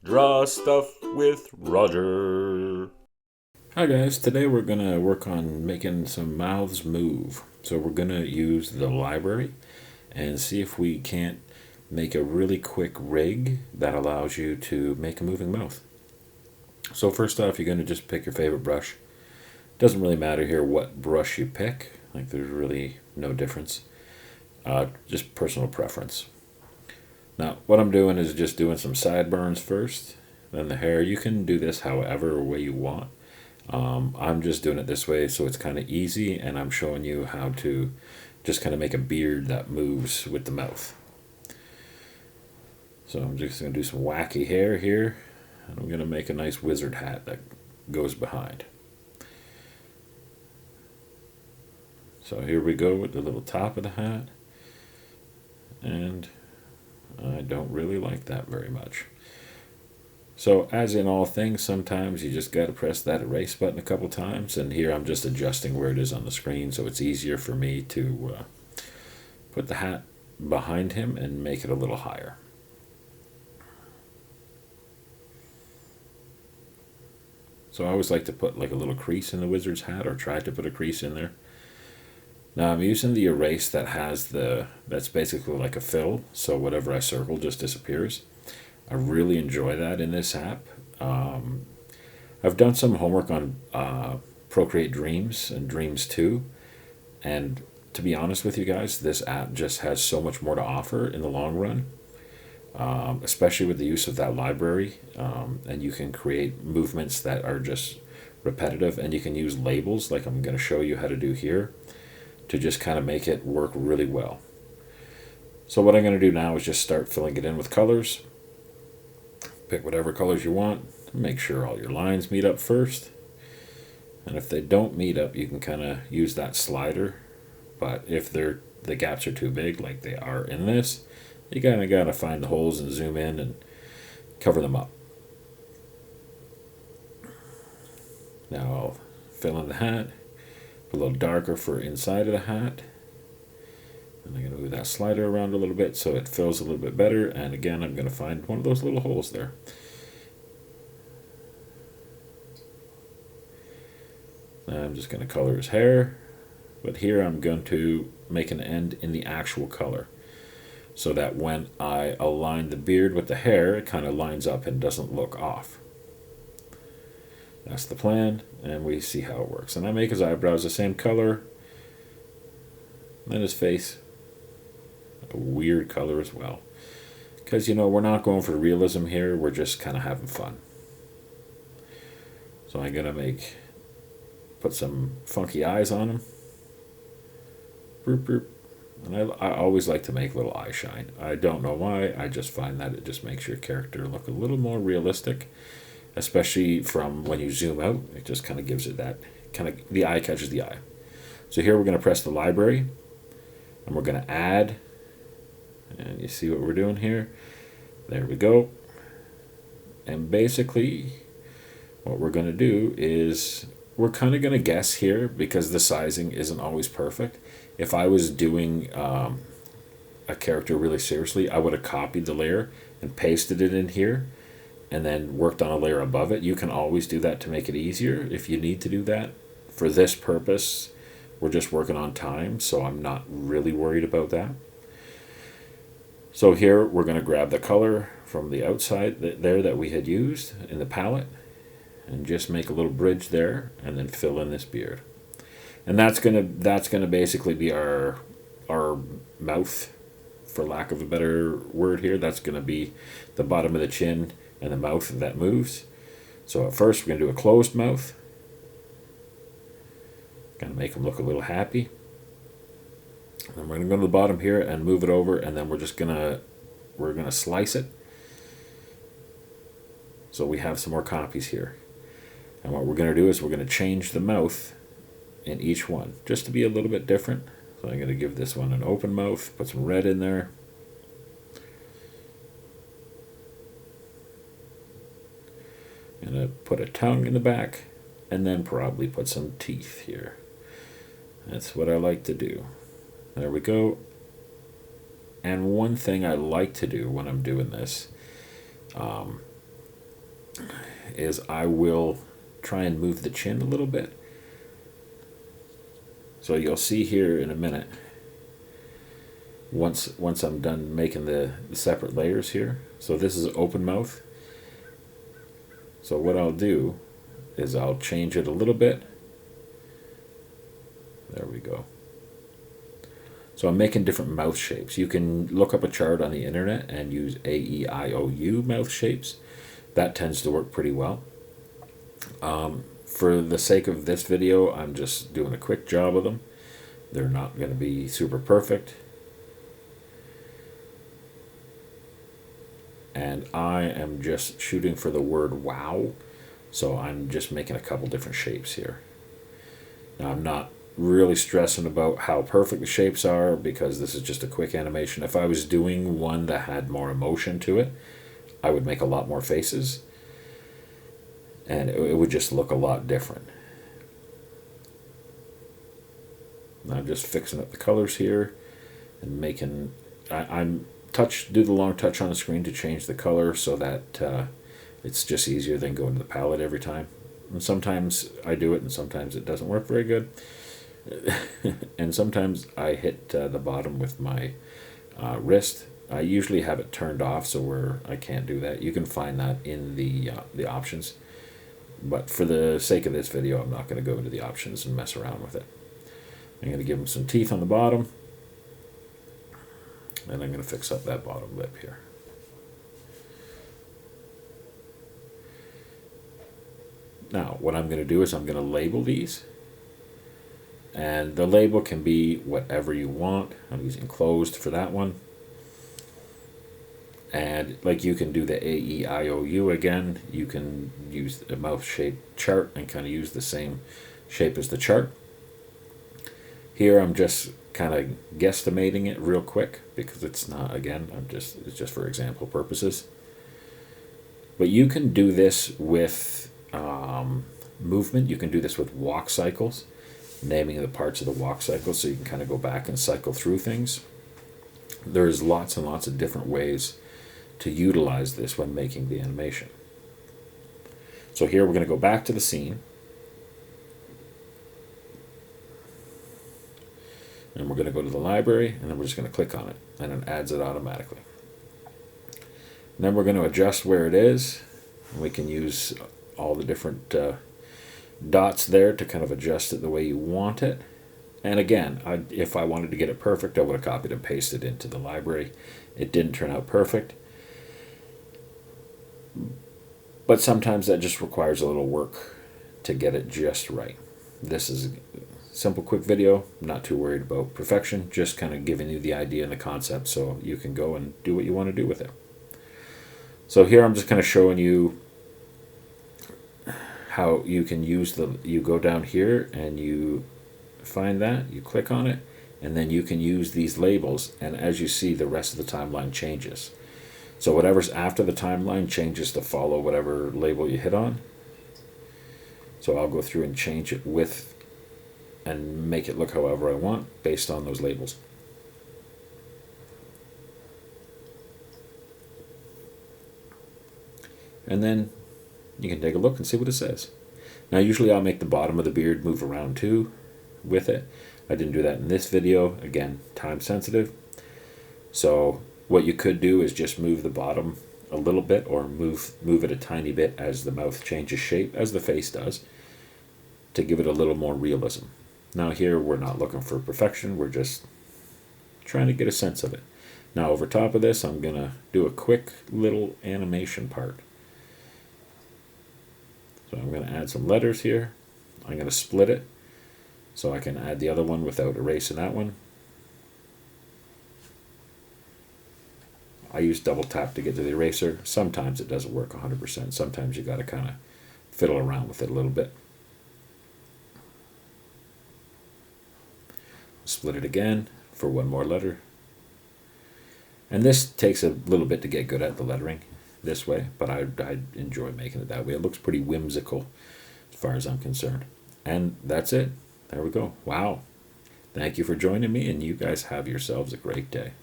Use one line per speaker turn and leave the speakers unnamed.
Draw stuff with Roger. Hi guys, today we're going to work on making some mouths move. So we're going to use the library and see if we can't make a really quick rig that allows you to make a moving mouth. So first off, you're going to just pick your favorite brush. Doesn't really matter here what brush you pick, like there's really no difference. Just personal preference. Now, what I'm doing is just doing some sideburns first, then the hair. You can do this however way you want. I'm just doing it this way so it's kind of easy, and I'm showing you how to just kind of make a beard that moves with the mouth. So I'm just going to do some wacky hair here, and I'm going to make a nice wizard hat that goes behind. So here we go with the little top of the hat, and I don't really like that very much. So as in all things, sometimes you just got to press that erase button a couple times, and here I'm just adjusting where it is on the screen so it's easier for me to put the hat behind him and make it a little higher. So I always like to put like a little crease in the wizard's hat, or try to put a crease in there. Now I'm using the erase that's basically like a fill, so whatever I circle just disappears. I really enjoy that in this app. I've done some homework on Procreate Dreams and Dreams 2, and to be honest with you guys, this app just has so much more to offer in the long run, especially with the use of that library. And you can create movements that are just repetitive, and you can use labels like I'm going to show you how to do here to just kind of make it work really well. So what I'm going to do now is just start filling it in with colors. Pick whatever colors you want. Make sure all your lines meet up first. And if they don't meet up, you can kind of use that slider. But if the gaps are too big, like they are in this, you kind of got to find the holes and zoom in and cover them up. Now I'll fill in the hat. A little darker for inside of the hat. And I'm going to move that slider around a little bit so it fills a little bit better. And again, I'm going to find one of those little holes there. Now I'm just going to color his hair. But here I'm going to make an end in the actual color, so that when I align the beard with the hair, it kind of lines up and doesn't look off. That's the plan, and we see how it works. And I make his eyebrows the same color, and his face a weird color as well. Because, we're not going for realism here, we're just kind of having fun. So I'm going to put some funky eyes on him. Boop, boop. And I always like to make little eye shine. I don't know why, I just find that it just makes your character look a little more realistic. Especially from when you zoom out, it just kind of gives it that the eye catches the eye. So here we're going to press the library, and we're going to add, and you see what we're doing here. There we go. And basically what we're going to do is we're kind of going to guess here, because the sizing isn't always perfect. If I was doing a character really seriously, I would have copied the layer and pasted it in here, and then worked on a layer above it. You can always do that to make it easier if you need to do that. For this purpose, we're just working on time, so I'm not really worried about that. So here we're going to grab the color from the outside there that we had used in the palette, and just make a little bridge there, and then fill in this beard. And that's gonna basically be our mouth, for lack of a better word here. That's gonna be the bottom of the chin and the mouth that moves. So at first we're going to do a closed mouth. Going to make him look a little happy. And then we're going to go to the bottom here and move it over, and then we're going to slice it. So we have some more copies here. And what we're going to do is we're going to change the mouth in each one, just to be a little bit different. So I'm going to give this one an open mouth, put some red in there. Gonna put a tongue in the back, and then probably put some teeth here. That's what I like to do. There we go. And one thing I like to do when I'm doing this is I will try and move the chin a little bit. So you'll see here in a minute, once I'm done making the separate layers here. So this is open mouth. So what I'll do is I'll change it a little bit. There we go. So I'm making different mouth shapes. You can look up a chart on the internet and use AEIOU mouth shapes. That tends to work pretty well. For the sake of this video, I'm just doing a quick job of them. They're not going to be super perfect. And I am just shooting for the word wow. So I'm just making a couple different shapes here. Now I'm not really stressing about how perfect the shapes are because this is just a quick animation. If I was doing one that had more emotion to it, I would make a lot more faces. And it would just look a lot different. I'm just fixing up the colors here and making, I'm do the long touch on the screen to change the color so that it's just easier than going to the palette every time. And sometimes I do it and sometimes it doesn't work very good. And sometimes I hit the bottom with my wrist. I usually have it turned off so where I can't do that. You can find that in the options. But for the sake of this video, I'm not going to go into the options and mess around with it. I'm going to give him some teeth on the bottom. And I'm going to fix up that bottom lip here. Now, what I'm going to do is I'm going to label these. And the label can be whatever you want. I'm using closed for that one. And like you can do the AEIOU again. You can use a mouth shaped chart and kind of use the same shape as the chart. Here I'm just kind of guesstimating it real quick because it's not, again, it's just for example purposes. But you can do this with movement. You can do this with walk cycles, naming the parts of the walk cycle so you can kind of go back and cycle through things. There's lots and lots of different ways to utilize this when making the animation. So here we're going to go back to the scene. And we're going to go to the library, and then we're just going to click on it, and it adds it automatically. And then we're going to adjust where it is. And we can use all the different dots there to kind of adjust it the way you want it. And again, if I wanted to get it perfect, I would have copied and pasted it into the library. It didn't turn out perfect. But sometimes that just requires a little work to get it just right. This is a simple, quick video. I'm not too worried about perfection, just kind of giving you the idea and the concept so you can go and do what you want to do with it. So here I'm just kind of showing you how you can use you go down here and you find that, you click on it, and then you can use these labels, and as you see, the rest of the timeline changes. So whatever's after the timeline changes to follow whatever label you hit on. So I'll go through and change it with and make it look however I want based on those labels. And then you can take a look and see what it says. Now usually I'll make the bottom of the beard move around too with it. I didn't do that in this video. Again, time sensitive. So what you could do is just move the bottom a little bit or move it a tiny bit as the mouth changes shape, as the face does, to give it a little more realism. Now here we're not looking for perfection, we're just trying to get a sense of it. Now over top of this I'm going to do a quick little animation part. So I'm going to add some letters here. I'm going to split it so I can add the other one without erasing that one. I use double tap to get to the eraser. Sometimes it doesn't work 100%. Sometimes you got to kind of fiddle around with it a little bit. Split it again for one more letter. And this takes a little bit to get good at the lettering this way, but I enjoy making it that way. It looks pretty whimsical as far as I'm concerned. And that's it. There we go. Wow. Thank you for joining me, and you guys have yourselves a great day.